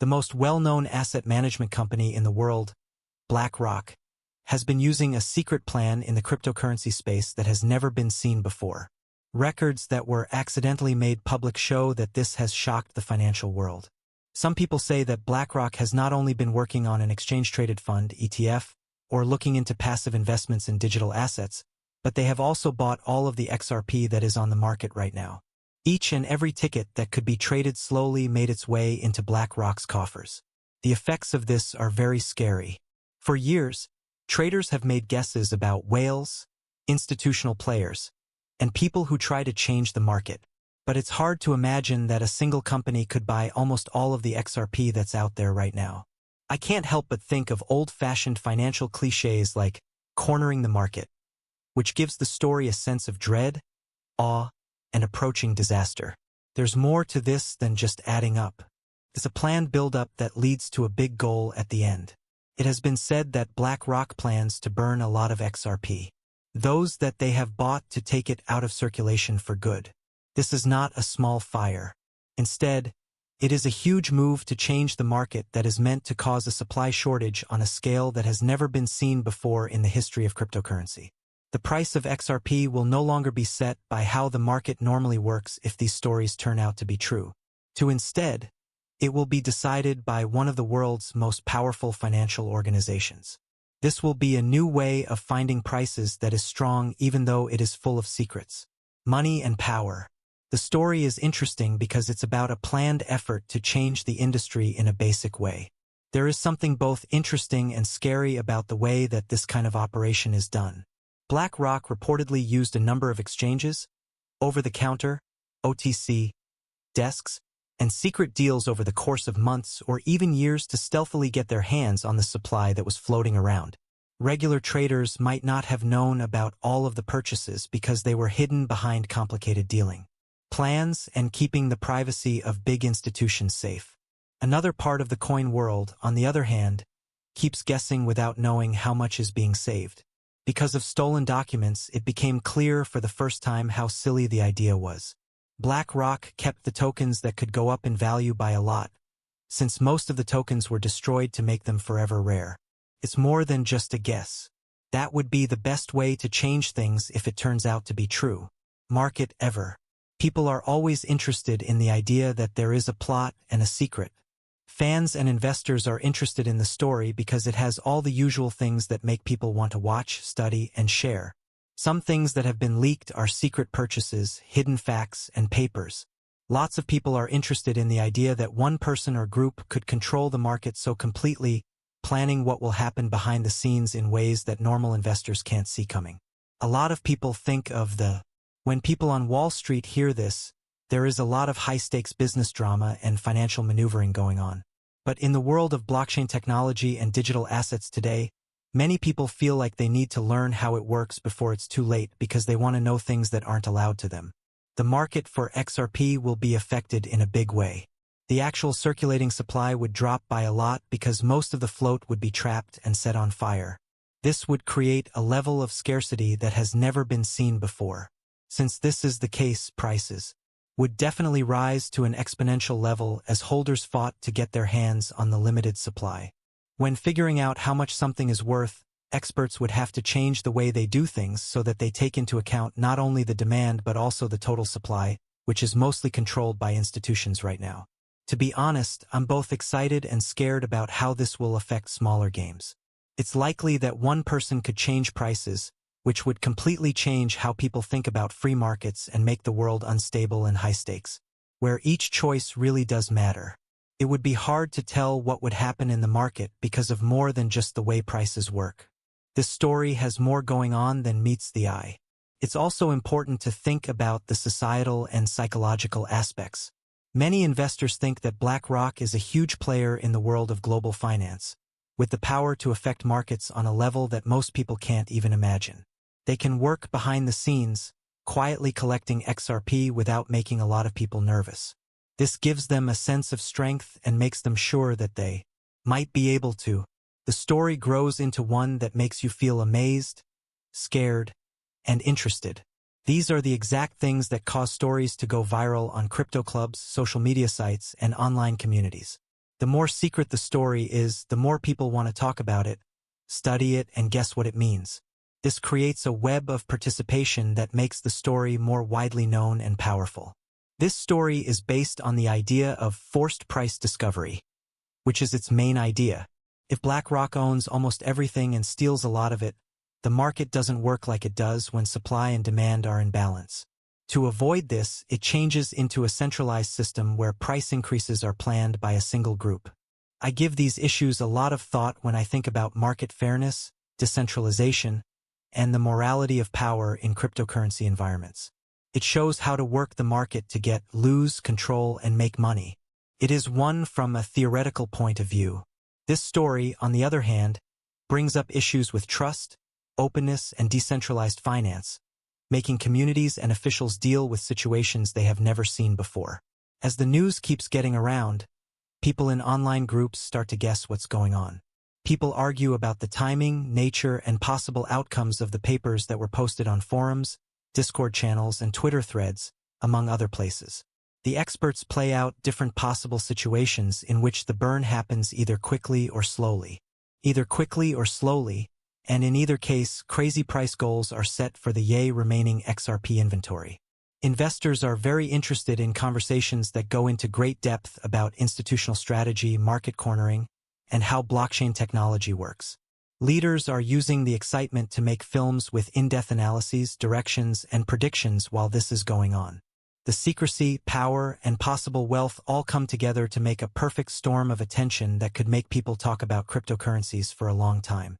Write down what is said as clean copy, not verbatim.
The most well-known asset management company in the world, BlackRock, has been using a secret plan in the cryptocurrency space that has never been seen before. Records that were accidentally made public show that this has shocked the financial world. Some people say that BlackRock has not only been working on an exchange-traded fund, ETF, or looking into passive investments in digital assets, but they have also bought all of the XRP that is on the market right now. Each and every ticket that could be traded slowly made its way into BlackRock's coffers. The effects of this are very scary. For years, traders have made guesses about whales, institutional players, and people who try to change the market. But it's hard to imagine that a single company could buy almost all of the XRP that's out there right now. I can't help but think of old-fashioned financial cliches like cornering the market, which gives the story a sense of dread, awe, and approaching disaster. There's more to this than just adding up. It's a planned build-up that leads to a big goal at the end. It has been said that BlackRock plans to burn a lot of XRP, those that they have bought to take it out of circulation for good. This is not a small fire. Instead, it is a huge move to change the market that is meant to cause a supply shortage on a scale that has never been seen before in the history of cryptocurrency. The price of XRP will no longer be set by how the market normally works if these stories turn out to be true. Instead, it will be decided by one of the world's most powerful financial organizations. This will be a new way of finding prices that is strong even though it is full of secrets. Money and power. The story is interesting because it's about a planned effort to change the industry in a basic way. There is something both interesting and scary about the way that this kind of operation is done. BlackRock reportedly used a number of exchanges, over-the-counter, OTC, desks, and secret deals over the course of months or even years to stealthily get their hands on the supply that was floating around. Regular traders might not have known about all of the purchases because they were hidden behind complicated dealing plans and keeping the privacy of big institutions safe. Another part of the coin world, on the other hand, keeps guessing without knowing how much is being saved. Because of stolen documents, it became clear for the first time how silly the idea was. BlackRock kept the tokens that could go up in value by a lot, since most of the tokens were destroyed to make them forever rare. It's more than just a guess. That would be the best way to change things if it turns out to be true. Market ever. People are always interested in the idea that there is a plot and a secret. Fans and investors are interested in the story because it has all the usual things that make people want to watch, study, and share. Some things that have been leaked are secret purchases, hidden facts, and papers. Lots of people are interested in the idea that one person or group could control the market so completely, planning what will happen behind the scenes in ways that normal investors can't see coming. A lot of people think of when people on Wall Street hear this, there is a lot of high-stakes business drama and financial maneuvering going on. But in the world of blockchain technology and digital assets today, many people feel like they need to learn how it works before it's too late because they want to know things that aren't allowed to them. The market for XRP will be affected in a big way. The actual circulating supply would drop by a lot because most of the float would be trapped and set on fire. This would create a level of scarcity that has never been seen before. Since this is the case, prices would definitely rise to an exponential level as holders fought to get their hands on the limited supply. When figuring out how much something is worth, experts would have to change the way they do things so that they take into account not only the demand but also the total supply, which is mostly controlled by institutions right now. To be honest, I'm both excited and scared about how this will affect smaller games. It's likely that one person could change prices, which would completely change how people think about free markets and make the world unstable and high stakes, where each choice really does matter. It would be hard to tell what would happen in the market because of more than just the way prices work. This story has more going on than meets the eye. It's also important to think about the societal and psychological aspects. Many investors think that BlackRock is a huge player in the world of global finance, with the power to affect markets on a level that most people can't even imagine. They can work behind the scenes, quietly collecting XRP without making a lot of people nervous. This gives them a sense of strength and makes them sure that they might be able to. The story grows into one that makes you feel amazed, scared, and interested. These are the exact things that cause stories to go viral on crypto clubs, social media sites, and online communities. The more secret the story is, the more people want to talk about it, study it, and guess what it means. This creates a web of participation that makes the story more widely known and powerful. This story is based on the idea of forced price discovery, which is its main idea. If BlackRock owns almost everything and steals a lot of it, the market doesn't work like it does when supply and demand are in balance. To avoid this, it changes into a centralized system where price increases are planned by a single group. I give these issues a lot of thought when I think about market fairness, decentralization, and the morality of power in cryptocurrency environments. It shows how to work the market to get, lose, control, and make money. It is one from a theoretical point of view. This story, on the other hand, brings up issues with trust, openness, and decentralized finance, making communities and officials deal with situations they have never seen before. As the news keeps getting around, people in online groups start to guess what's going on. People argue about the timing, nature, and possible outcomes of the papers that were posted on forums, Discord channels, and Twitter threads, among other places. The experts play out different possible situations in which the burn happens either quickly or slowly. And in either case, crazy price goals are set for the remaining XRP inventory. Investors are very interested in conversations that go into great depth about institutional strategy, market cornering, and how blockchain technology works. Leaders are using the excitement to make films with in-depth analyses, directions, and predictions while this is going on. The secrecy, power, and possible wealth all come together to make a perfect storm of attention that could make people talk about cryptocurrencies for a long time.